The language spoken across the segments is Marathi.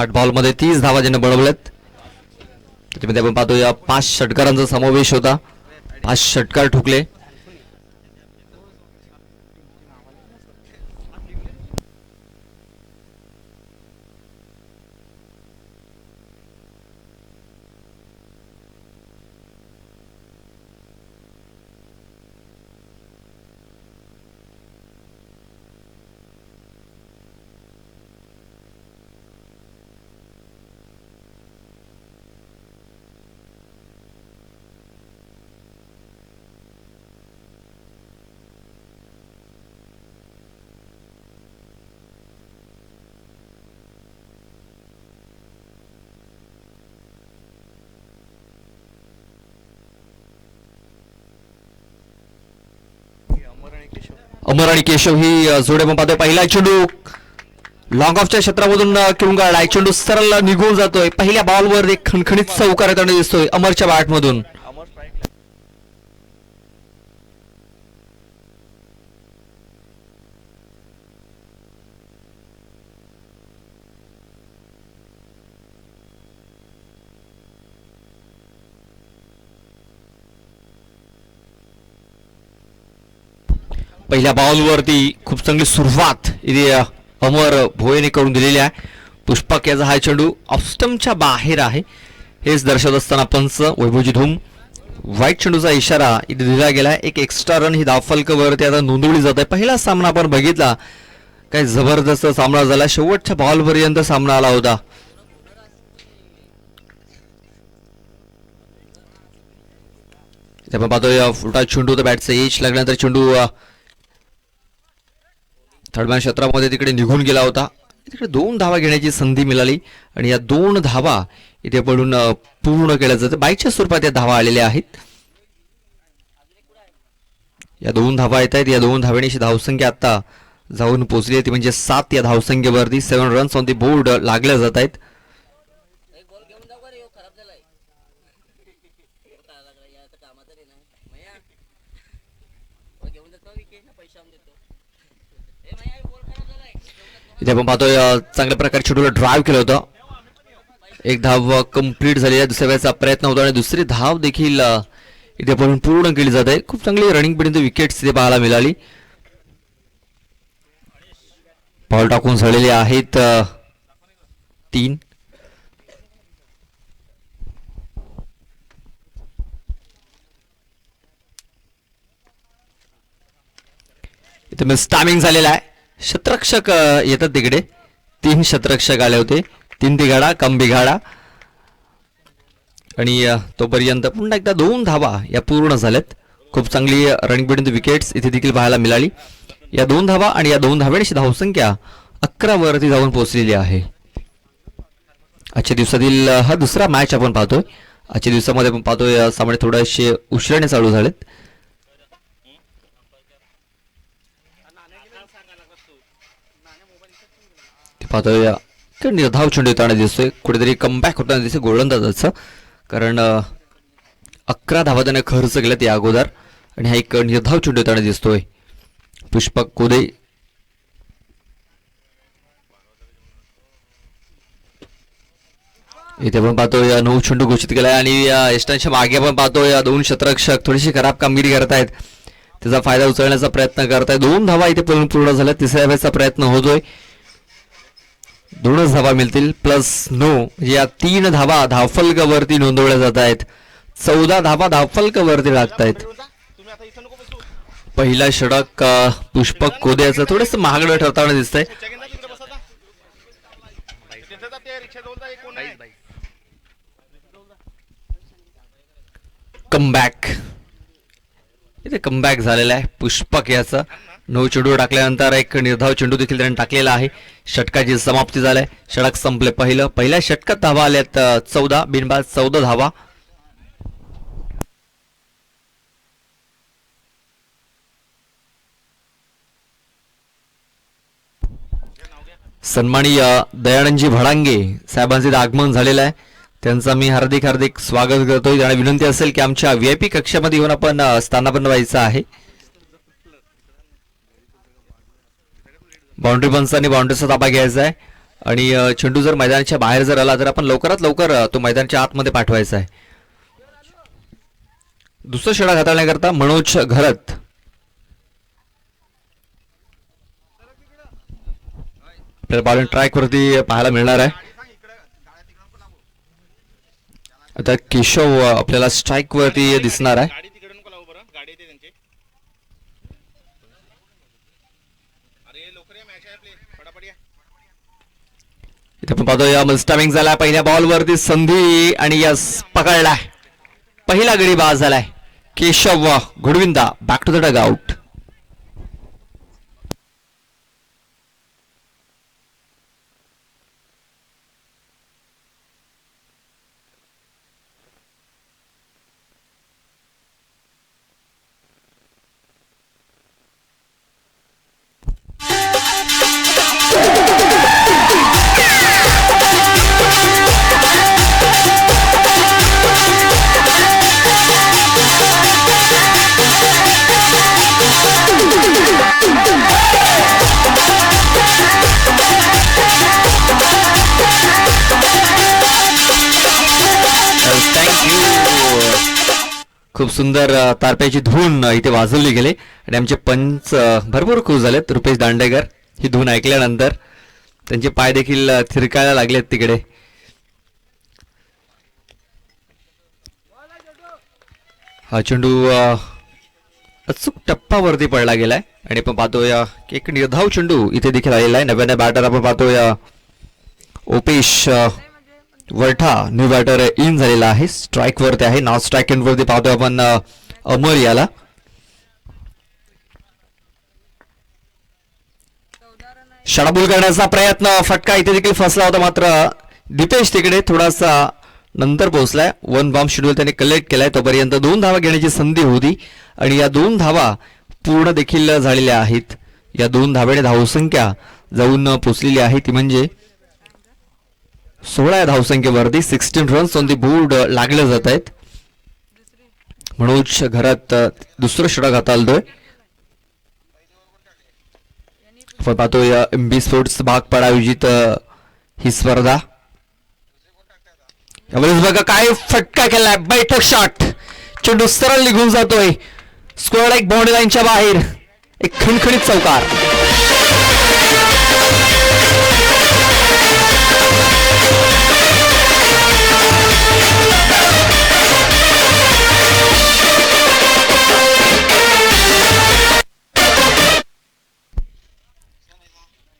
8 बॉलमध्ये 30 धावा ज्याने बनवल्यात. त्याच्यामध्ये आपण पाहतो या 5 षटकारांचा समावेश होता. 5 षटकार ठोकले. अमर आणि केशव ही जोडे आपण पाहतोय. पहिला चेंडू लॉंग ऑफच्या क्षेत्रामधून खेळून काढलाय. चेंडू सरळ निघून जातोय. पहिल्या बॉलवर एक खणखणीत चौकार येताना दिसतोय अमरच्या बॅटमधून. पहिल्या बॉलवरती खूप चांगली सुरुवात इथे अमर भोयेने करून दिलेली आहे. पुष्पक याचा हा चेंडू ऑफस्टमच्या बाहेर आहे हेच दर्शवत असताना पंच वैभवजी धूम व्हाईट चेंडूचा इशारा इथे दिला गेला. एक एक्स्ट्रा रन ही धावफलकावरती आता नोंदवली जात आहे. पहिला सामना आपण बघितला काय जबरदस्त सामना झाला. शेवटच्या बॉलपर्यंत सामना आला होता. आपण पाहतोय फुलटा चेंडू तर बॅटचा एज लागल्यानंतर चेंडू थर्डमॅन क्षेत्रामध्ये तिकडे निघून गेला होता. तिकडे 2 धावा घेण्याची संधी मिळाली आणि या 2 धावा इथे पडून पूर्ण केल्या जातात. बाईकच्या स्वरूपात या धावा आलेल्या आहेत. या 2 धावा येत आहेत. या 2 धाव्यांची धावसंख्या आता जाऊन पोहोचली आहे ती म्हणजे 7 या धावसंख्येवरती 7 रन्स ऑन दी बोर्ड लागल्या जात आहेत. इथे आपण पाहतोय चांगल्या प्रकारे चेंडूला ड्राईव्ह केलं होतं. एक धाव कंप्लीट झाली आहे. दुसऱ्या वेळेचा प्रयत्न होता आणि दुसरी धाव देखील इथे आपण पूर्ण केली जात आहे. खूप चांगली रनिंग पर्यंत विकेट्स इथे पाहायला मिळाली. बॉल टाकून झालेले आहेत 3. इथे मिस टायमिंग झालेला आहे. शतरक्षक येतात तिकडे. 3 शतरक्षक आले होते. 3 तिघाडा कम बिघाडा आणि तोपर्यंत पुन्हा एकदा 2 धावा या पूर्ण झाल्यात. खूप चांगली रनिंग पर्यंत विकेट्स इथे देखील पाहायला मिळाली. या 2 धावा आणि या 2 धाव्यांची धावसंख्या 11 वरती जाऊन पोहोचलेली आहे. आजच्या दिवसातील हा दुसरा मॅच आपण पाहतोय. आजच्या दिवसामध्ये आपण पाहतोय सामने थोडेसे उशिराने चालू झालेत. पाहतोय निर्धाव चेंडू येताना दिसतोय. कुठेतरी कमबॅक होताना दिसतोय गोलंदाजाचं. कारण 11 धावा त्याने खर्च केल्यात या अगोदर आणि हा एक निर्धाव चेंडू येताना दिसतोय. पुष्पक कोदे इथे आपण पाहतोय 9 चेंडू घोषित केलाय आणि यष्टांच्या मागे आपण पाहतोय 2 शतरक्षक थोडीशी खराब कामगिरी करतायत. त्याचा फायदा उचलण्याचा प्रयत्न करतायत. 2 धावा इथे पूर्ण झाल्या. तिसऱ्या वेळेचा प्रयत्न होतोय. 2च धावा मिळतील प्लस 9 या 3 धावा धावफलकावरती नोंदवल्या जात आहेत. 14 धावा धावफलकावरती लागत आहेत. पहिला षटक पुष्पक कोद्याचं थोडंसं महागडं ठरताना दिसतंय. कमबॅक इथे कमबॅक झालेला आहे पुष्पक याचा. 9 चेंडू टाकल्यानंतर एक निर्धाव चेंडू देखील त्याने टाकलेला आहे. षटकाची समाप्ती झाली. षटक संपले. पहिल्या षटकात धावा आल्यात 14 बिनबाद 14 धावा. सन्माननीय दयानंदजी भडांगे साहेबांचे आगमन झालेलं आहे. त्यांचा मी हार्दिक स्वागत करतोय. त्यांना विनंती असेल की आमच्या VIP कक्षामध्ये येऊन आपण स्थानापन्न व्हायचं आहे. बाउंड्री पंचांनी बाउंड्रीचा ताबा घ्यायचा आहे आणि चेंडू जर मैदानाच्या बाहेर जर आला तर आपण लवकरात लवकर तो मैदानाच्या आतमध्ये पाठवायचा आहे. दुसरा षटक हाताळण्याकरता मनोज घरत. बॉलिंग ट्रॅक वरती पाहायला मिळणार आहे. आता केशव आपल्याला स्ट्राईक वरती दिसणार आहे. इथे आपण पाहतो या स्टॅमिंग झाला पहिल्या बॉल वरती संधी आणि यस पकडलाय. पहिला गडी बाद झालाय. Keshav Ghodvinda back to the dugout. खूप सुंदर तारप्याची धून इथे वाजवली गेली आणि आमचे पंच भरपूर खुश झालेत. रुपेश दांडेकर ही धून ऐकल्यानंतर त्यांचे पाय देखील थिरकायला लागलेत तिकडे. हा चेंडू अचूक टप्पावरती पडला गेलाय आणि आपण पाहतोय एक निर्धाव चेंडू इथे देखील आलेला आहे. नव्याने बॅटर आपण पाहतोय ओपेश वरठा न्यू बॅटर इन झालेला आहे. स्ट्राईक वरती आहे. नाव स्ट्राईक इन वरती पाहतोय आपण अमर याला. षडाबूल करण्याचा प्रयत्न फटका इथे देखील फसला होता मात्र दीपेश तिकडे थोडासा नंतर पोहोचलाय. वन बॉम्ब शेड्यूल त्याने कलेक्ट केलाय. तोपर्यंत 2 धावा घेण्याची संधी होती आणि या 2 धावा पूर्ण देखील झालेल्या आहेत. या 2 धावेने धावसंख्या जाऊन पोचलेली आहे ती म्हणजे 16 धावसंख्येवरती 16 रन्स ऑन दी बोर्ड लागले जात आहेत. मनोज घरात दुसरं षटक हाताळतोय. आपण पाहतोय एमबी स्पोर्ट्स भागपाडा आयोजित ही स्पर्धा. यावेळेस बघा काय फटका केलाय. बैठक शॉट. चेंडू सरळ निघून जातोय. स्क्वेअर एक बाउंड्री लाईनच्या बाहेर. एक खणखणीत चौकार.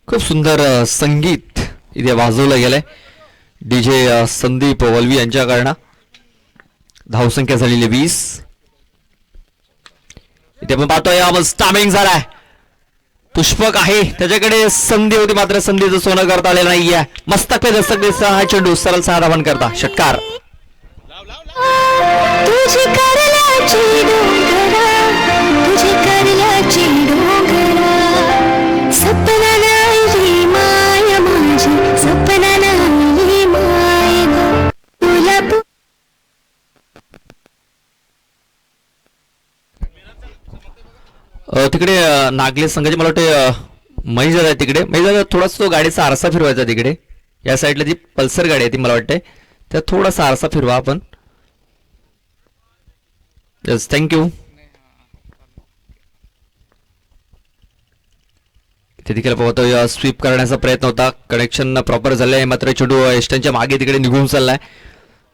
खूप सुंदर संगीत इथे वाजवलं गेलंय डीजे संदीप वल्वी यांच्याकडनं. धावसंख्या झालेली 20. इथे आपण पाहतोय स्टॅमिंग झालाय. पुष्पक आहे त्याच्याकडे संधी होती मात्र संधीचं सोनं करता आलेलं नाहीये. मस्तक पे दस्तक देत हा चेंडू सरळ 6 धावांनी करता षटकार. तिकडे नागले संघाची मला वाटते मैजाद आहे तिकडे. मैजाद थोडासा तो गाडीचा आरसा फिरवायचा तिकडे. या साईडला जी पल्सर गाडी आहे ती मला वाटते त्या थोडासा आरसा फिरवा आपण. Yes thank you. इथे देखील पाहतोय स्वीप करण्याचा प्रयत्न होता. कनेक्शन प्रॉपर झालंय मात्र चेंडू एस्टनच्या मागे तिकडे निघून चाललाय.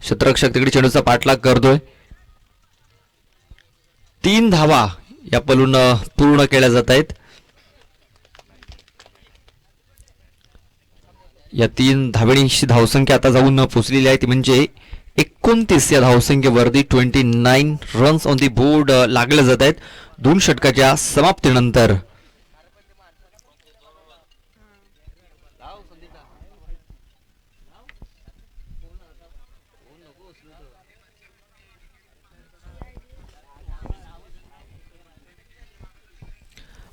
क्षेत्ररक्षक तिकडे चेंडूचा पाठलाग करतोय. 3 धावा या पलून पूर्ण केल्या जात आहेत. या 3 धावेची धावसंख्या आता जाऊन पोचलेली आहे ती म्हणजे 29 या धावसंख्येवरती 29 रन्स ऑन दी बोर्ड लागले जात आहेत 2 षटकाच्या समाप्तीनंतर.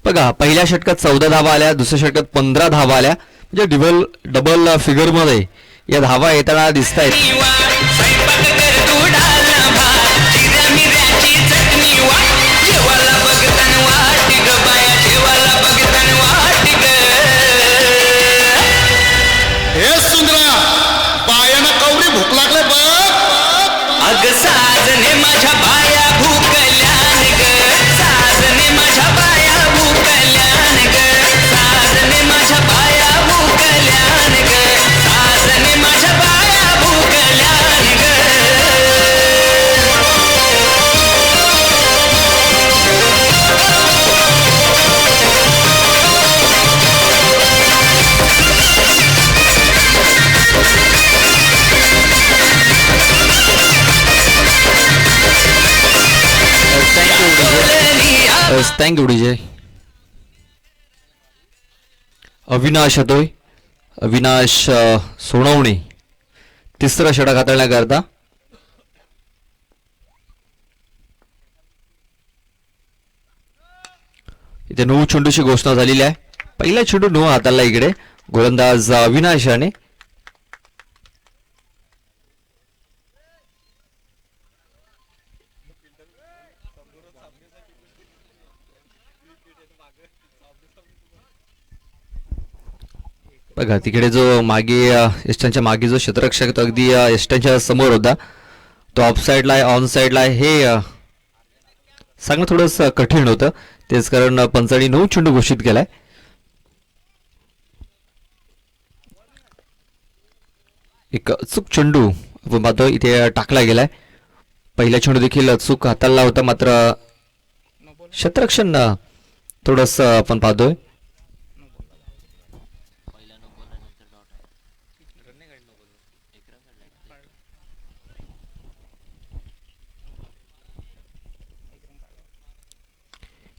बघा पहिल्या षटकात 14 धावा आल्या. दुसऱ्या षटकात 15 धावा आल्या. म्हणजे डबल फिगर मध्ये या धावा येताना दिसत आहेत. भूक लागले बघ. अग साजने माझ्या बाया भूकल्यान ग, साजने माझ्या बाया भूकल्यान ग, साजने माझ्या बाया भूकल्यान ग, साजने माझ्या बाया भूकल्यान ग. Thank you DJ. अविनाश येतोय, अविनाश सोनवणे तिसरा षटक हाताळण्याकरता. इथे 9 चेंडूची घोषणा झालेली आहे. पहिला चेंडू 9 हाताळला इकडे गोलंदाज अविनाश याने. बघा तिकडे जो मागे यष्टांच्या मागे जो क्षेत्ररक्षक तो अगदी यष्टांच्या समोर होता, तो ऑफ साईडला आहे ऑन साईडला आहे हे सांगणं थोडंस कठीण होतं. तेच कारण पंचांनी 9 चेंडू घोषित केलाय. एक अचूक चेंडू आपण पाहतो इथे टाकला गेलाय. पहिला चेंडू देखील अचूक हाताळला होता, मात्र क्षेत्ररक्षण थोडस आपण पाहतोय.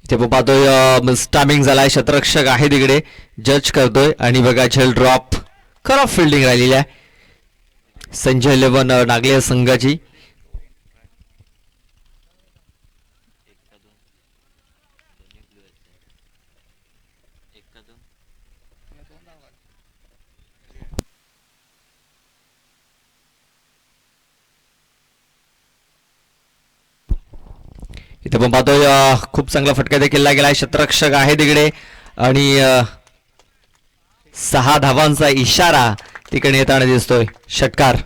इथे पाहतोय स्टॅमिंग झालाय, क्षेत्ररक्षक आहे तिकडे जज करतोय आणि बघा झेल ड्रॉप खराब फिल्डिंग राहिलेली आहे संजय 11 नागले संघाची. इथे पण पाहतोय खूप चांगला फटका देखील गेलाय. क्षेत्ररक्षक आहे तिकडे आणि 6 धावांचा इशारा तिकडे येताना दिसतोय. षटकार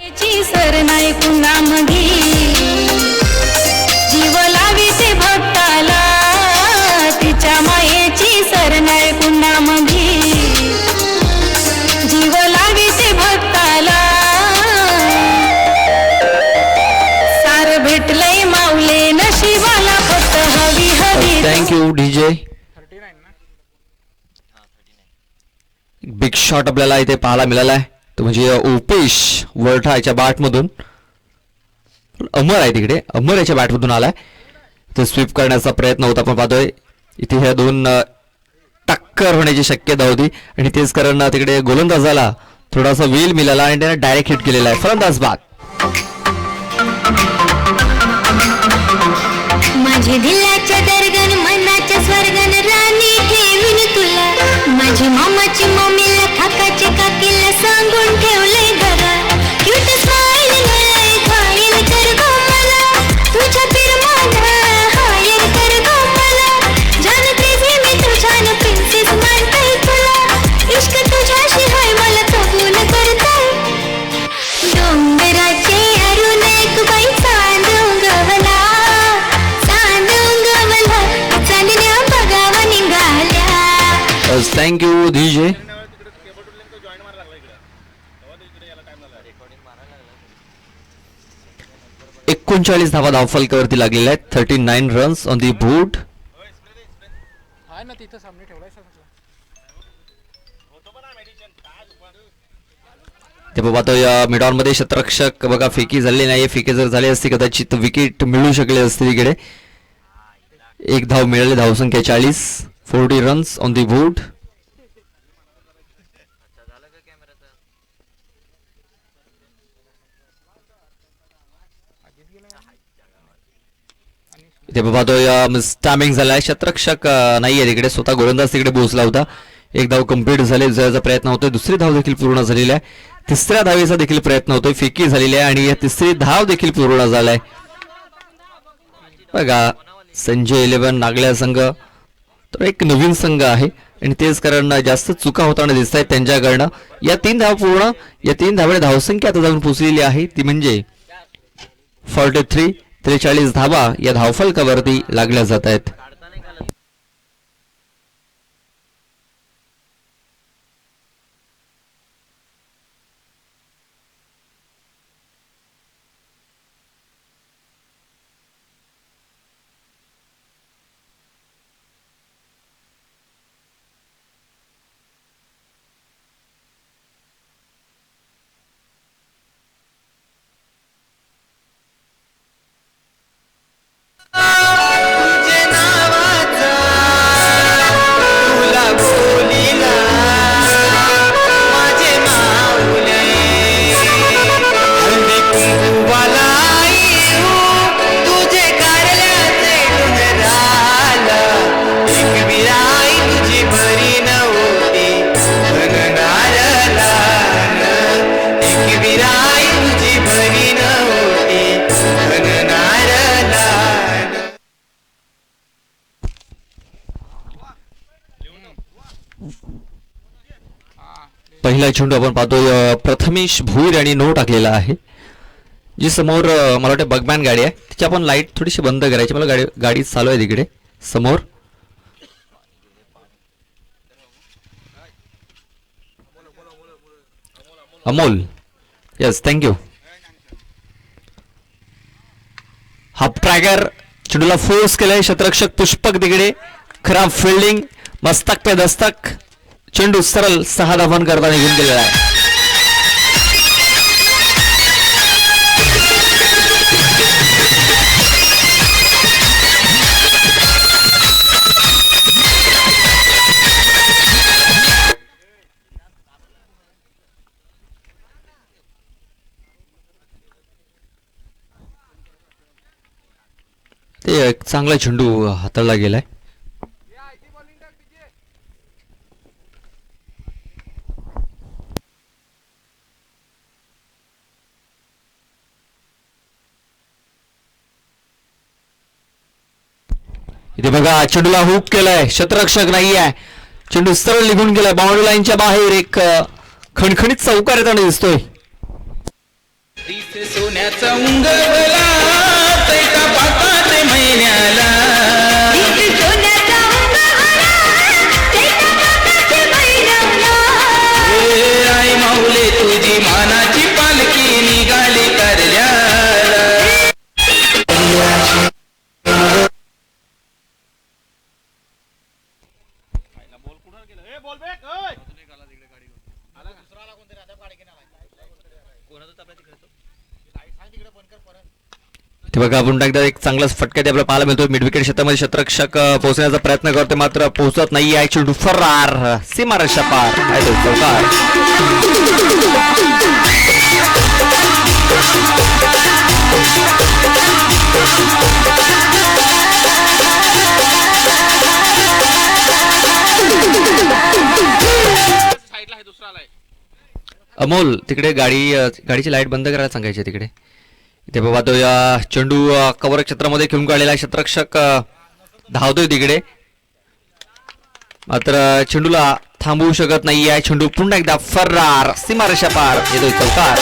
जीव लाविते भक्ताला तिच्या मायेची सरनाय पुन्हा मधी, जीव लाविते भक्ताला सार भेटलंय माऊले नशिबाला फक्त हवी हवी. Thank you DJ. बिग शॉट आपल्याला इथे पाहायला मिळाला आहे, तो म्हणजे उपेश वरठा याच्या बॅटमधून. अमर आहे तिकडे, अमर याच्या बॅटमधून आलाय. ते स्वीप करण्याचा प्रयत्न होता, पण पाहतोय इथे ह्या 2 टक्कर होण्याची शक्यता होती आणि तेच कारण तिकडे गोलंदाजाला थोडासा वेल मिळाला आणि त्याने डायरेक्ट हिट केलेला आहे. फलंदाज बाद. माझे दिलाच्या दर्गन मनाच्या स्वर्गन राणी ठेवीन तुला, माझी मामाची मम्मीला थाकाची काकीला सांगून ठेवले घरा. क्यूट स्माइल घायल कर गो मला, तुझ्या पिरमाला हायर कर गो मला, जानते जे मी तुझ्यान प्रिन्सेस मानताय तुला, इश्क तुझ्याशी हाय मला कबूल करताय. डोंगराचे अरुण एक बाई चांदूंगवला, चांदूंगवला चांदण्या बघावा निघाल्या. Thank you DJ. 39 धावा धावफलकावरती लागलेल्या आहेत. 39 रन्स ऑन दी बोर्ड. ते पाहतोय मिडॉन मध्ये क्षेत्ररक्षक बघा फेकी झालेली नाही. फेकी जर झाली असती कदाचित विकेट मिळू शकले असते तिकडे. 1 धाव मिळाली. धावसंख्या 40. 40 रन्स ऑन दी बोर्ड. इथे पाहतोय स्टॅमिंग झालाय. क्षेत्ररक्षक नाहीये तिकडे, स्वतः गोलंदाज तिकडे पोहोचला होता. 1 धाव कंप्लीट झाले जायचा प्रयत्न होतोय. दुसरी धाव देखील पूर्ण झालेली आहे. तिसऱ्या धावेचा देखील प्रयत्न होतोय. फेकी झालेली आहे आणि तिसरी धाव देखील पूर्ण झालाय. बघा संजय 11 नागल्या संघ तर एक नवीन संघ आहे आणि तेच कारण जास्त चुका होताना दिसत आहेत त्यांच्याकडनं. या 3 धावा पूर्ण, या 3 धावाने धावसंख्या आता जाऊन पोचलेली आहे ती म्हणजे 43 धावा या धावफलकावरती लागल्या जात आहेत. तुझे नावाचा तुला बोलिला माझे माऊले हळदी कुंकूवाला येऊ तुझे कारल्याचे डोंगराला एक विराई तुझी भरी नव्हती घननारला एक विराई तुझी भरी नव्हती घननारला. पहिला चेंडू आपण पाहतोय प्रथमेश भोईर यांनी नो टाकलेला आहे. जी समोर मला वाटतं बगमॅन गाडी आहे तिची आपण लाईट थोडीशी बंद करायची. मला गाडी चालू आहे तिकडे समोर. Amol, yes thank you. हाफ ट्रॅगर चेंडूला फोर्स केलाय क्षेत्ररक्षक पुष्पक तिकडे. खराब फिल्डिंग, मस्तक पे दस्तक. चेंडू सरळ 6 धावां करता निघून गेलेला आहे. ते एक चांगला चेंडू हाताळला गेलाय. इथे बघा चेंडूला हुक केलाय, क्षेत्ररक्षक नाही आहे. चेंडू सरळ निघून गेलाय बाउंड्री लाईनच्या बाहेर. एक खणखणीत चौकार येताना दिसतोय. तीच सोन्याचा उंगवला तैका पाकात महिन्याला आई माऊले तुझी मानाची पालखी निघाली करल्याला. ते बघा पुन्हा एकदा एक चांगलाच फटका ते आपल्याला पाहायला मिळतो. मिड विकेट क्षेत्रामध्ये क्षेत्ररक्षक पोहोचण्याचा प्रयत्न करतो मात्र पोहोचत नाही आहे. चेंडू फरार, सीमारेषा पार आहे तो चौकार. अमोल तिकडे गाडीची लाईट बंद करायला सांगायची तिकडे. इथे बाबा तो या चेंडू कव्हर क्षेत्रामध्ये खेळून काढलेला आहे. क्षेत्ररक्षक धावतोय तिकडे मात्र चेंडूला थांबवू शकत नाही आहे. चेंडू पुन्हा एकदा फरार, सीमारेषा पार येतोय चौकार.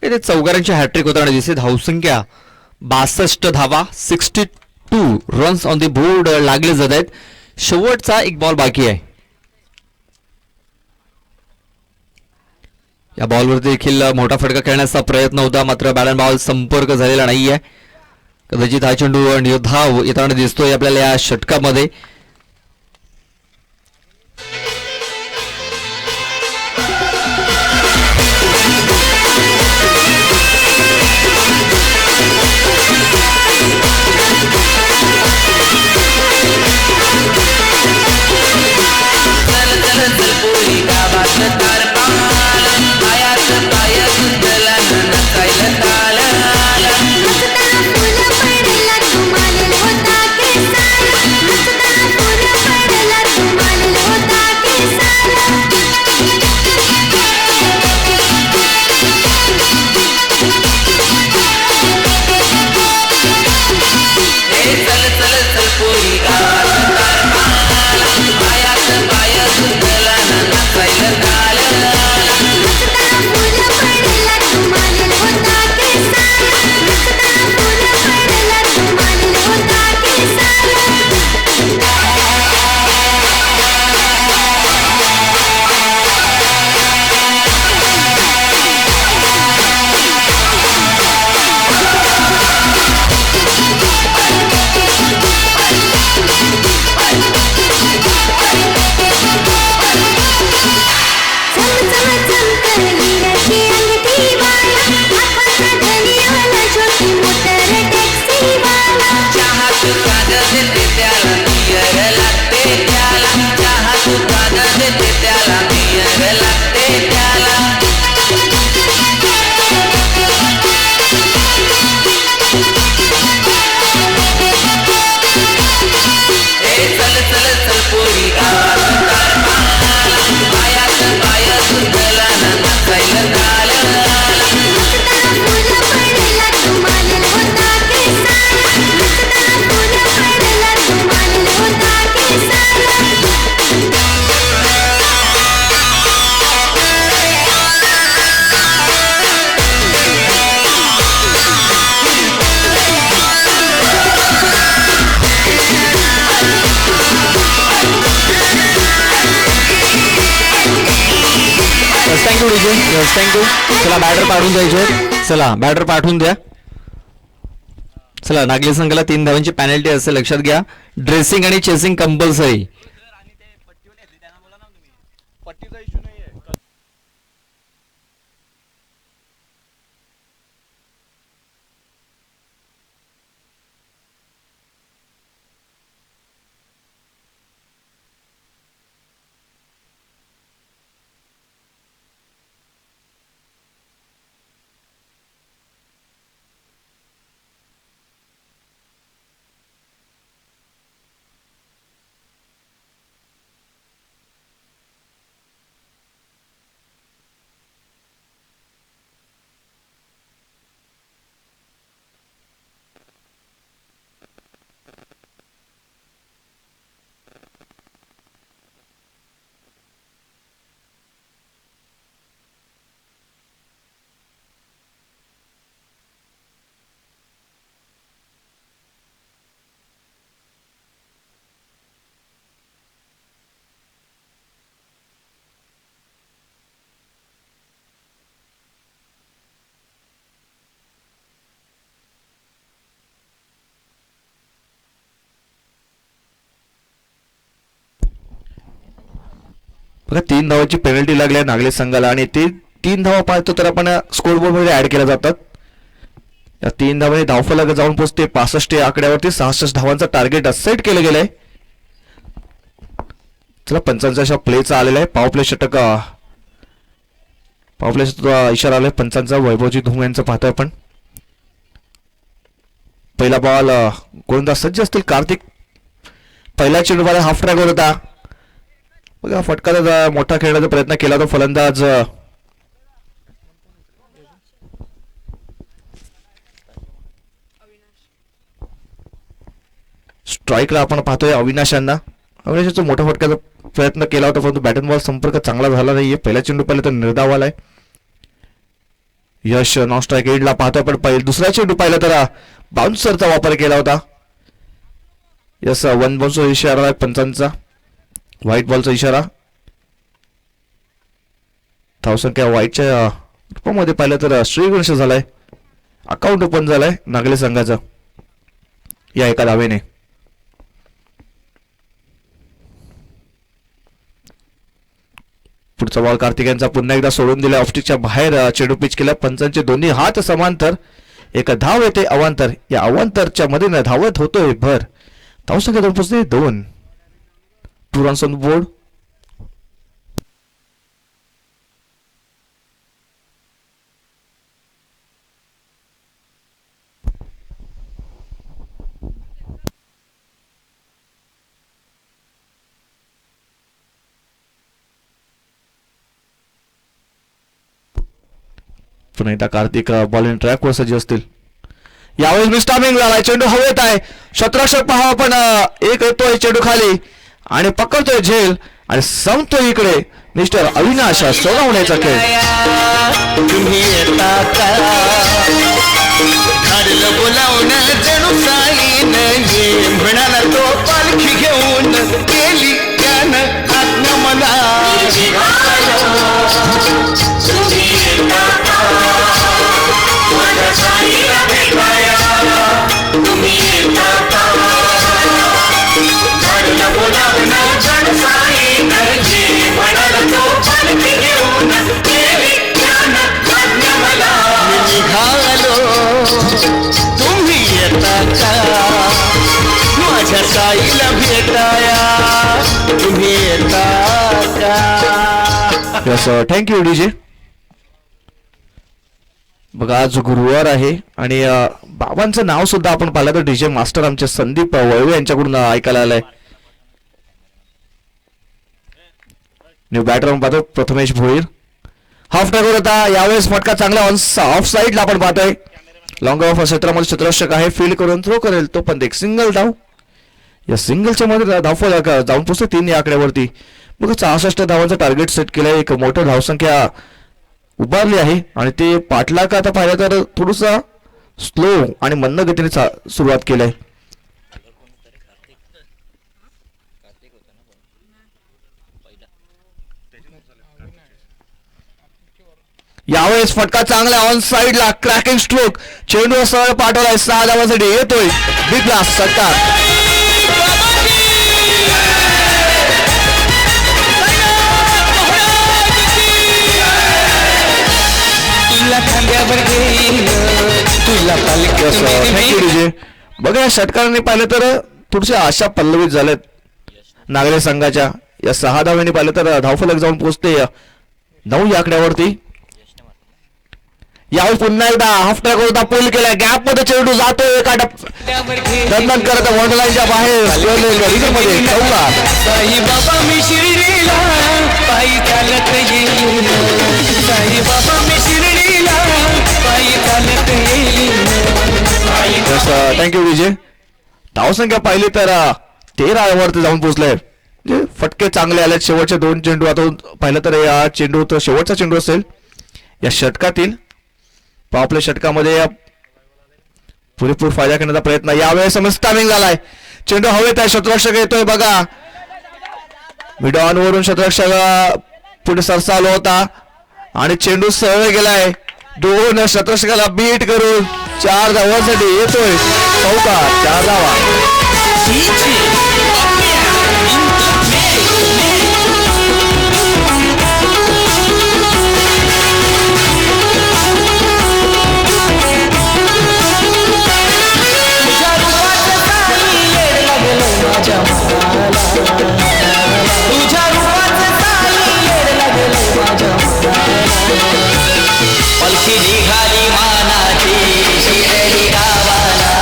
इथे चौकारांची हॅट्रिक होताना दिसते. धावसंख्या 62 धावा, 62 रन्स ऑन द बोर्ड लागले जात आहेत. शेवटचा एक बॉल बाकी आहे. या बॉलवर देखील मोठा फटका खेळण्याचा प्रयत्न होता मात्र बॅट अँड बॉल संपर्क झालेला नाहीये. कदाचित हा चेंडू निर्धाव येताना दिसतोय आपल्याला या षटकामध्ये. फुलं पडला तुम्हाला होता केसाला. Thank you DJ, yes thank you. चला बॅटर पाठवून द्यायचे. चला बॅटर पाठवून द्या. चला नागली संघाला 3 धावांची पॅनल्टी असेल, लक्षात घ्या. ड्रेसिंग आणि चेसिंग कंपल्सरी. बघा 3 धावाची पेनल्टी लागली आहे नागले संघाला आणि ते 3 धावा पाहतो तर आपण स्कोर बोर्ड मध्ये ऍड केल्या जातात. या 3 धावांनी धावफलक जाऊन पोहोचते 65 या आकड्यावरती. 66 धावांचा टार्गेट सेट केलं गेलंय. चला पंचांचा अशा प्लेचा आलेला आहे. पॉवर प्ले षटक, पॉवर प्लेचा इशारा आलाय पंचांचा. वैभवजी धुम यांचं पाहतोय आपण. पहिला बॉल गोलंदाज सज्ज असतील. कार्तिक पहिल्या चेंडूमध्ये हाफ ट्रॅकवर होता. बघा फटका मोठा खेळण्याचा प्रयत्न केला होता फलंदाज. स्ट्राईकला आपण पाहतोय अविनाशांना. अविनाशाचा मोठा फटक्याचा प्रयत्न केला होता परंतु बॅट बॉल संपर्क चांगला झाला नाहीये. पहिला चेंडू पाहिला तर निर्धाव आलाय. यश नॉन स्ट्राईक एंडला पाहतोय पण दुसरा चेंडू पाहिला तर बाउन्सरचा वापर केला होता. यस 1 बाउन्सर इशारा आहे पंचांचा. व्हाईट बॉलचा इशारा. धावसंख्या व्हाईटच्या रूपामध्ये पाहिलं तर श्रीगणेश झालाय. अकाउंट ओपन झालाय नागले संघाचा या एका धावेने. पुढचा बॉल कार्तिक यांचा पुन्हा एकदा सोडून दिला. ऑफस्टिकच्या बाहेर चेंडू पिच केला. पंचांचे दोन्ही हात समांतर. एक धाव येते अवांतर. या अवांतरच्या मध्ये धावत होतोय भर. धावसंख्या दोन पोचते 2. 2 runs on the board. पुन्हा एकदा कार्तिक बॉलिंग ट्रॅकवर सज्ज असतील. यावेळेस मिस्टामिंग झालाय. चेंडू हवेत आहे. शतरक्षक पहा पण एक येतोय चेंडू खाली आणि पकडतोय झेल आणि संपतोय इकडे मिस्टर अविनाश सोडवण्याचा खेळ. तुम्ही येता का धाडलं बोलावून जणू साईन ये म्हणाला तो पालखी घेऊन गेली त्यानं आत्मा मला. तुम्ही येता का माझ्या साईला भेटाया. तुम्ही येता का धाडलं बोलावून जणू साईन ये म्हणाला तो पालखी घेऊन गेली त्यानं आत्मा मला. मी निघालो तुम्ही येता का माझ्या साईला भेटाया. तुम्ही येता का. Yes thank you DJ. बघा आज गुरुवार आहे आणि बाबांचं नाव सुद्धा आपण पाहिलं तर डीजे मास्टर आमचे संदीप वळवे यांच्याकडून ऐकायला आलंय. न्यू बॅटर पाहतो प्रथमेश भोईर. हाफ ट्रॅकवर होता. यावेळेस फटका चांगला ऑफ साईडला आपण पाहतोय. लॉंग ऑफ क्षेत्रामध्ये क्षेत्ररक्षक आहे. फील्ड करून थ्रो करेल तो पण एक सिंगल धाव. या सिंगलच्या मध्ये धावफलक जाऊन पोहोचतो 3 या आकड्यावरती. बघा 66 धावांचं टार्गेट सेट केलंय. एक मोठं धावसंख्या उभारली आहे आणि ते पाठलाग आता पाहिलं तर थोडंसं स्लो आणि मंद गतीने सुरुवात केलंय. यावेळेस फटका चांगला ऑन साइडला क्रॅकिंग स्ट्रोक चेंडू सरळ पाठवलाय 6 धावांसाठी येतोय बिग ब्लास्ट षटकार. तुला खांद्यावर घेईल तुला थँक्यू डीजे. बघा या षटकारांनी पाहिलं तर थोडशा आशा पल्लवित झाल्यात नागरे संघाच्या. या 6 धावांनी पाहिलं तर धावफलक जाऊन पोहोचते 9 या आकड्यावरती. यावेळी पुन्हा एकदा हाफ ट्रॅक होता पूल केला गॅप मध्ये चेंडू जातोय एका दरम्यान करत वॉर्डरलाईनच्या बाहेर मध्ये चौकार. साई बाबा मी शिर्डीला पायी चालत येईल साई बाबा मी शिर्डीला पायी चालत येईल. थँक्यू विजय. धावसंख्या पाहिली तर 13 वरती जाऊन पोहोचलंय. म्हणजे फटके चांगले आले शेवटचे 2 चेंडू. आता पाहिलं तर या चेंडू तर शेवटचा चेंडू असेल या षटकातील. आपल्या षटकामध्ये पुरेपूर फायदा करण्याचा प्रयत्न यावेळेस स्टॅमिंग झालाय. चेंडू हवेत आहे शतरक्षक येतोय बघा मिड ऑन वरून शतरक्षक पुढे सरसावला होता आणि चेंडू सरळ गेलाय. 2 शतरक्षकाला बीट करून 4 धावांसाठी येतोय चौकार. 4 धावा. तुझ्या रूपाचं साई येड लागलं माझ्या पलकी निघाली मानाची शिर्डी गावाला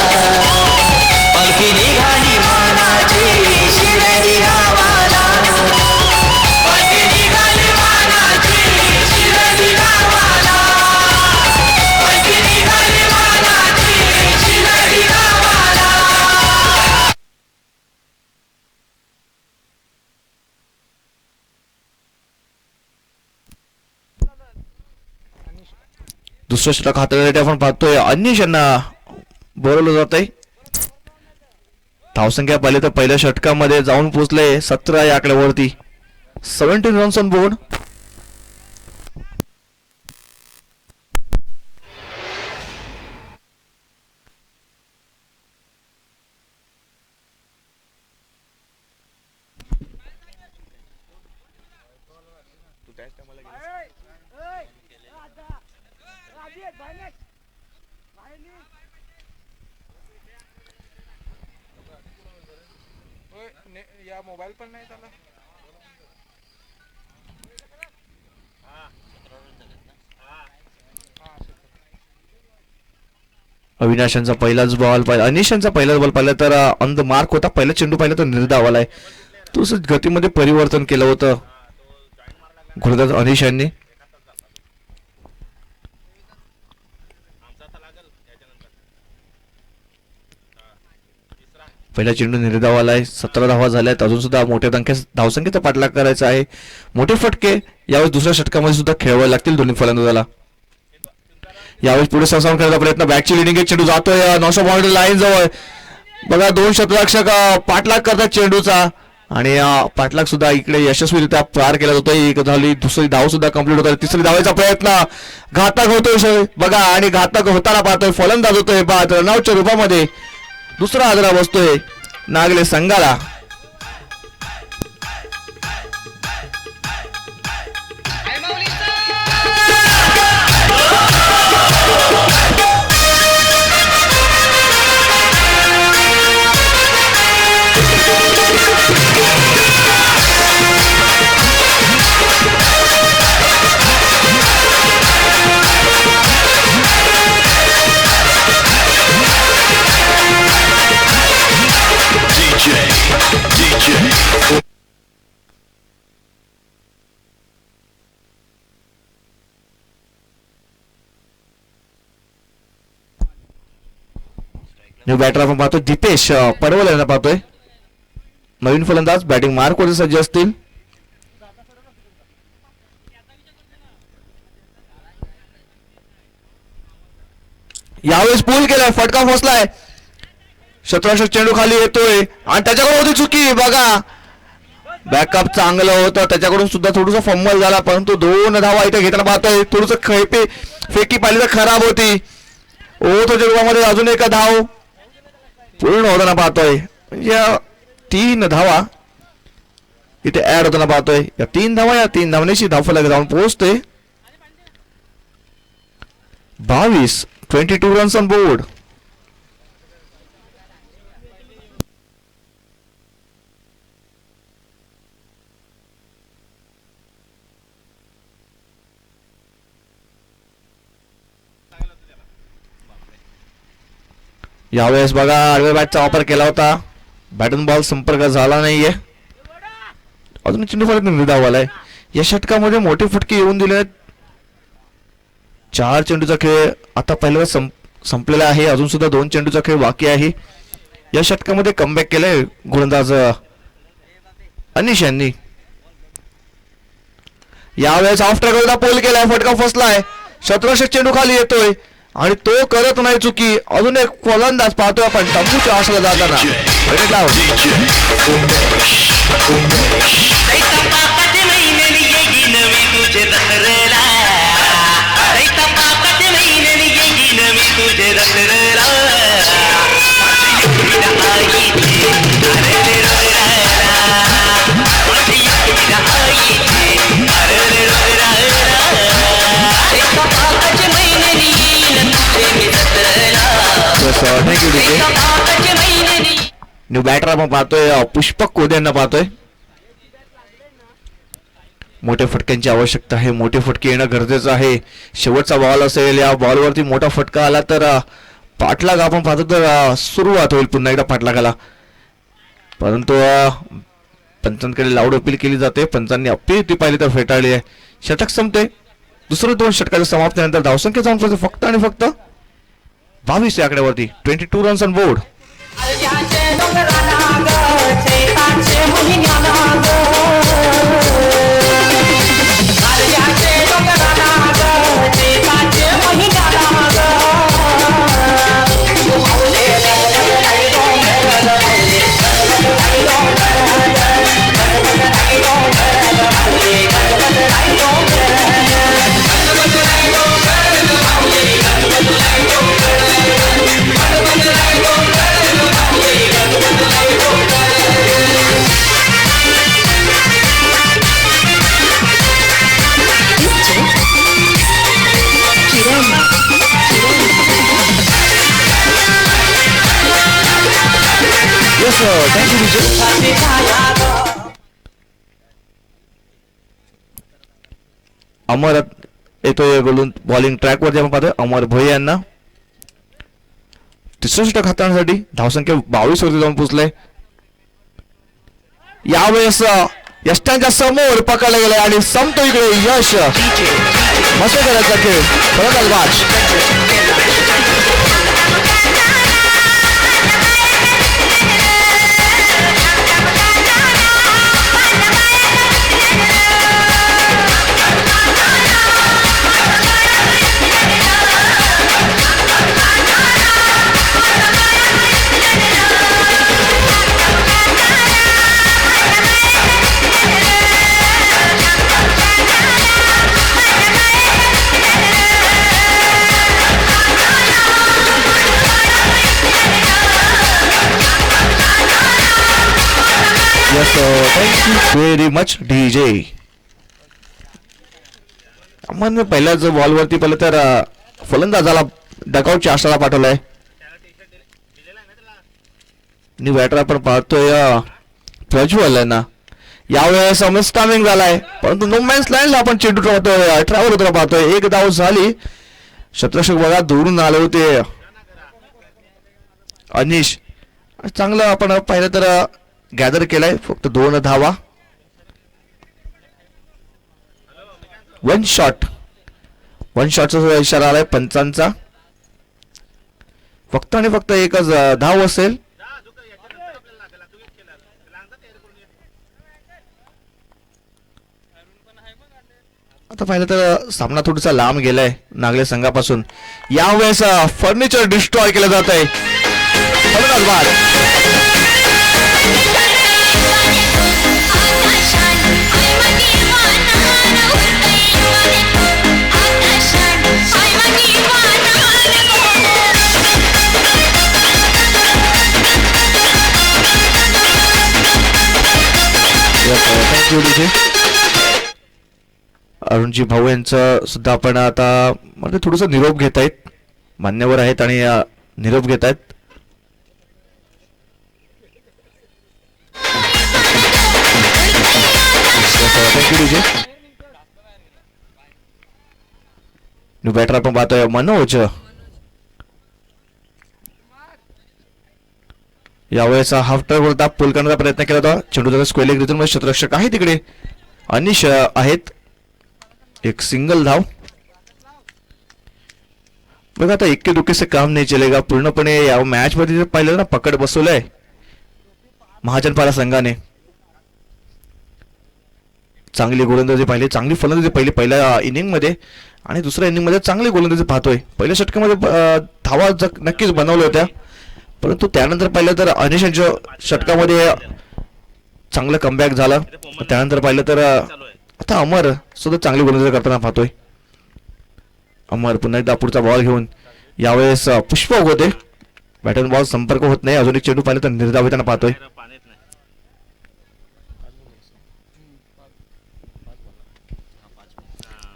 पलकी निघाली मानाची शिर्डी गावाला पलकी निघाली मानाची शिर्डी गावाला पलकी निघाली मानाची शिर्डी गावाला. दुसरं षटक हाताळण्यासाठी आपण पाहतोय अनिश यांना बोलवलं जात आहे. धावसंख्या पाहिली तर पहिल्या षटकामध्ये जाऊन पोहोचले 17 या आकड्यावरती 17 रन्स ऑन बोर्ड. या मोबाईल पण नाही त्याला. अविनाश यांचा पहिलाच बॉल पाहिला अनिश यांचा पहिलाच बॉल पाहिला तर ऑन द मार्क होता. पहिला चेंडू पाहिला तर निर्धावालाय. तो गतीमध्ये परिवर्तन केलं होतं गोलंदाज अनिश यांनी. पहिला चेंडू निर्धावालाय. 17 धावा झाल्यात. अजून सुद्धा मोठ्या धावसंख्येचा पाठलाग करायचा आहे. मोठे फटके यावेळेस दुसऱ्या षटकामध्ये सुद्धा खेळवावे लागतील दोन्ही फलंदाजाला. यावेळेस पुढे सरसावून करण्याचा प्रयत्न बॅकची लिडिंग चेंडू जातोय नॉशो बाउंड्री लाईन जवळ. बघा 2 शतरक्षक पाठलाग करतात चेंडूचा आणि पाठलाग सुद्धा इकडे यशस्वीरित्या पार केला जातोय. एक झाली दुसरी धाव सुद्धा कंप्लीट होत आहे. तिसरी धावायचा प्रयत्न घातक होतोय बघा आणि घातक होताना पाहतोय फलंदाज होतोय बाद रनआउटच्या रूपामध्ये. दुसरा आदरा बसतोय नागले संघाला. न्यू बॅटर आपण पाहतोय दीपेश पडवल यांना पाहतोय. नवीन फलंदाज बॅटिंग मार्क वर सज्ज असतील. यावेळेस पूल केलाय फटका फसलाय. शतरक्षक चेंडू खाली येतोय आणि त्याच्याकडे होती चुकी बघा बॅकअप चांगलं होतं, त्याच्याकडून सुद्धा थोडंसं फंबल झाला, परंतु 2 धावा इथे घेताना पाहतोय. थोडंसं फेकी पाहिली तर खराब होती. ओव्हरच्या रूपामध्ये अजून एक धाव पूर्ण होताना पाहतोय. म्हणजे 3 धावा इथे ऍड होताना पाहतोय. या 3 धावा, या 3 धावण्याची धावफलक जाऊन पोहोचते 22 रन्स ऑन बोर्ड. यावेळेस बघा आडव्या बॅटचा वापर केला होता, बॅटन बॉल संपर्क झाला नाहीये. अजून चेंडू फलक धावालाय. या षटकामध्ये मोठे फटके येऊन दिले आहेत. 4 चेंडूचा खेळ आता पहिला संपलेला आहे. अजून सुद्धा 2 चेंडूचा खेळ बाकी आहे. या षटकामध्ये कमबॅक केलंय गोलंदाज अनिश यांनी. यावेळेस ऑफ ट्रॅकला पोल केलाय, फटका फसलाय. शतरक्षक चेंडू खाली येतोय आणि तो करत नाही चुकी. अजून एक फलंदाज पाहतोय आपण तंबूच्या आशेला जाताना. न्यू बॅटर आपण पाहतोय पुष्पक कोदे यांना पाहतोय. मोठ्या फटक्यांची आवश्यकता आहे, मोठे फटके येणं गरजेचं आहे. शेवटचा बॉल असेल, या बॉलवरती मोठा फटका आला तर पाठलाग आपण पाहतो तर सुरुवात होईल पुन्हा एकदा पाठलागाला. परंतु पंचांकडे लाऊड अपील केली जाते. पंचांनी अपील ती पाहिली तर फेटाळली आहे. षटक संपते. दुसरं 2 षटकाच्या समाप्तीनंतर धावसंख्या जाऊन फक्त आणि फक्त 22 या आकड्यावरती. 22 रन्स ऑन बोर्ड. अमर येतोय बॉलिंग ट्रॅक वरती आपण पाहतोय अमर भोये यांना. 63 षटक हाताळण्यासाठी धावसंख्या 22 वरती जाऊन पोहोचले. यावेळेस यष्टांच्या समोर पकडला गेलाय आणि संपतो इकडे यश. मस्त करायचा खेळ परत आज. Yes, thank you very much, DJ. आपण पहिल्याच बॉलवरती पहिलं तर फलंदाजाला डकआउटच्या आशाला पाठवलाय. न्यू बॅटर आपण पाहतोय प्रज्वल ना. यावेळेस मिसटायमिंग झालाय, परंतु नो मॅन्स लँडला आपण चेंडू पाहतोय. 18 वर पाहतोय. 1 धाव झाली. शतरक्षक बघा दूरून आले होते अनिश. चांगलं आपण पाहिलं तर गॅदर केलाय. फक्त 2 धावा. 1 शॉटचा इशारा आलाय पंचांचा. फक्त आणि फक्त एकच धाव असेल. आता पाहिलं तर सामना थोडासा लांब गेलाय नागले संघापासून. यावेळेस फर्निचर डिस्ट्रॉय केलं जात आहे. बाद थँक्यू डीजे. अरुणजी भाऊ यांचं सुद्धा आपण आता म्हणजे थोडंसं निरोप घेत आहेत, मान्यवर आहेत आणि निरोप घेत आहेत. Thank you DJ. न्यू बॅटर आपण पाहतोय मनोज. यावेळेस हाफ टर्न दाब पूल करण्याचा प्रयत्न केला होता. चेंडू त्याचा स्क्वेअर लेग रिझन मध्ये क्षेत्ररक्षक आहे तिकडे अनिश आहेत. एक सिंगल धाव. बघा आता इतके दुखे से काम नाही चलेगा. पूर्णपणे या मॅच मध्ये पाहिलं ना पकड बसवलंय महाजनपाडा संघाने. चांगली गोलंदाजी पाहिली, चांगली फलंदाजी पाहिली पहिल्या इनिंग मध्ये आणि दुसऱ्या इनिंग मध्ये चांगली गोलंदाजी पाहतोय. पहिल्या षटकामध्ये धावा नक्कीच बनवल्या होत्या, परंतु त्यानंतर पाहिलं तर अनिश यांच्या षटकामध्ये चांगलं कमबॅक झालं. त्यानंतर पाहिलं तर आता अमर सुद्धा चांगली गोलंदाजी करताना पाहतोय. अमर पुन्हा एकदा पुढचा बॉल घेऊन यावेळेस पुष्प होते. बॅट अँड बॉल संपर्क होत नाही. अजून एक चेंडू पाहिलं तर निर्धाव येताना पाहतोय.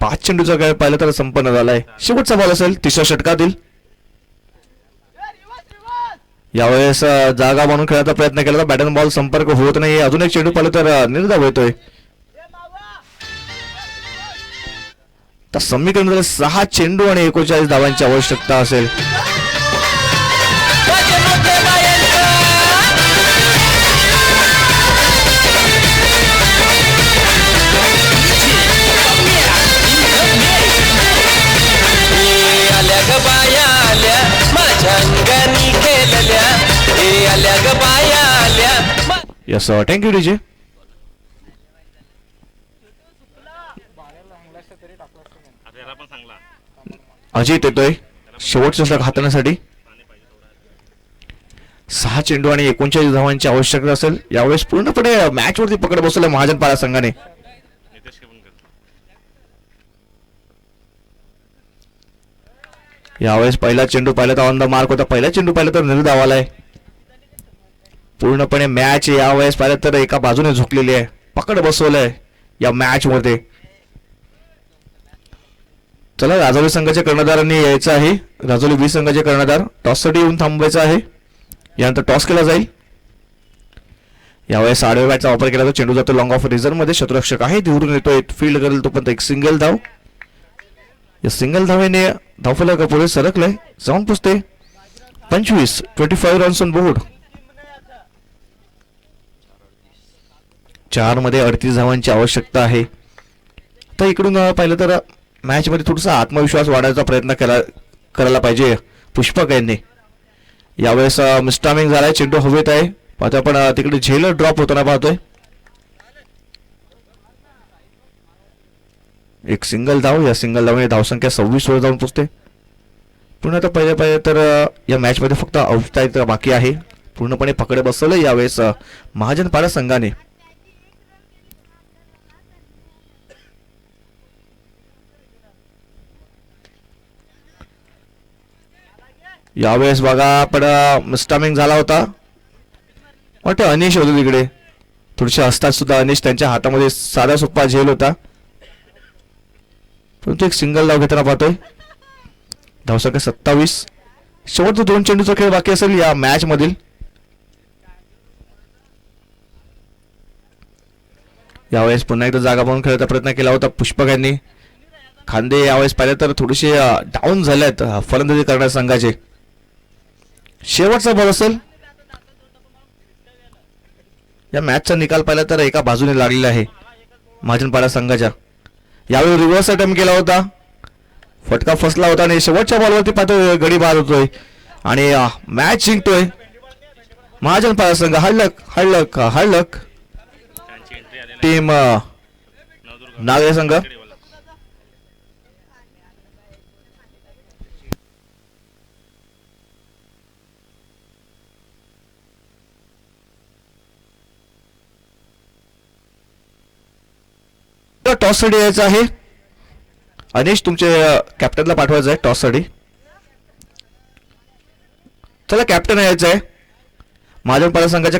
5 चेंडूचा खेळ पाहिलं तर संपन्न झालाय. शेवटचा बॉल असेल तिसऱ्या षटकातील. यावेळेस जागा बनवून खेळायचा प्रयत्न केला तर बॅट अँड बॉल संपर्क होत नाही. अजून एक चेंडू पाहिलं तर निर्धाव येतोय. तर समीकरण 6 चेंडू आणि 39 धावांची आवश्यकता असेल. आल्या ग बाया आल्या माझ्या अंगानी खेळल्या, हे आल्या ग बाया आल्या. Yes thank you DJ. अजित येतोय शेवटचा षटक हाताळण्यासाठी. 6 चेंडू आणि 39 धावांची आवश्यकता असेल. यावेळेस पूर्णपणे मॅच वरती पकड बसवलं महाजनपाडा संघाने. यावेळेस पहिला चेंडू पाहिला तर ऑन द मार्क होता. पहिला चेंडू पाहिला तर निर्धाव आलाय. पूर्णपणे मॅच यावेळेस पाहिलं तर एका बाजूने झुकलेली आहे. पकड बसवलंय या मॅच मध्ये. चला राजौली संघाच्या कर्णधारांनी यायचं आहे. राजौली बी संघाचे कर्णधार टॉससाठी येऊन थांबवायचं आहे. यानंतर टॉस केला जाईल. यावेळेस आडव्या बॅटचा वापर केला तर चेंडू जातो लॉंग ऑफ रिझर्व मध्ये. शत्रुरक्षक आहे दूरून येतोय, फील्ड करेल तो पण एक सिंगल धाव. या सिंगल धावेने धावफलका पुढे सरकलंय. जाऊन पुसते 25 रन्स ऑन बोर्ड. 4 मध्ये 38 धावांची आवश्यकता आहे. तर इकडून पाहिलं तर मॅच मध्ये थोडासा आत्मविश्वास वाढायचा प्रयत्न करायला पाहिजे पुष्पक यांनी. यावेळेस मिस्टामिंग झालाय. चेंडू हवेत आहे. पाहतो आपण तिकडे झेलर ड्रॉप होताना पाहतोय. एक सिंगल धाव. या सिंगल धावने धावसंख्या 26 वर जाऊन पोहोचते. पुन्हा आता पहिले तर या मॅच मध्ये फक्त आउट बाकी आहे. पूर्णपणे पकड बसवलं यावेळेस महाजनपाडा संघाने. यावेळेस बघा आपण मिस्टामिंग झाला होता. वाटतं अनिश होतो तिकडे. थोडेसे असतात सुद्धा अनिश. त्यांच्या हातामध्ये साधा सोपा झेल होता, परंतु एक सिंगल धाव घेताना पाहतोय. धावसंख्या 27. शेवटचा 2 चेंडूचा खेळ बाकी असेल या मॅच मधील. यावेळेस पुन्हा एकदा जागा बनवून खेळायचा प्रयत्न केला होता पुष्पक यांनी. खांदे यावेळेस पाहिलं तर थोडेसे डाऊन झालेत फलंदाजी करणाऱ्या संघाचे. शेवटचा बॉल असेल. या मॅचचा निकाल पाहिला तर एका बाजूने लागलेला आहे महाजनपाडा संघाच्या. यावेळी रिव्हर्स अटेम्प्ट केला होता, फटका फसला होता आणि शेवटच्या बॉलवरती पाहतोय गडी बाद होतोय आणि मॅच जिंकतोय महाजनपाडा संघ. हडलक टीम नागरे संघ. टॉस साठी यायचं आहे. अनिश तुमचे कॅप्टनला पाठवायचं आहे टॉस साठी. चला कॅप्टन यायचं आहे महाजनपाडा संघाच्या.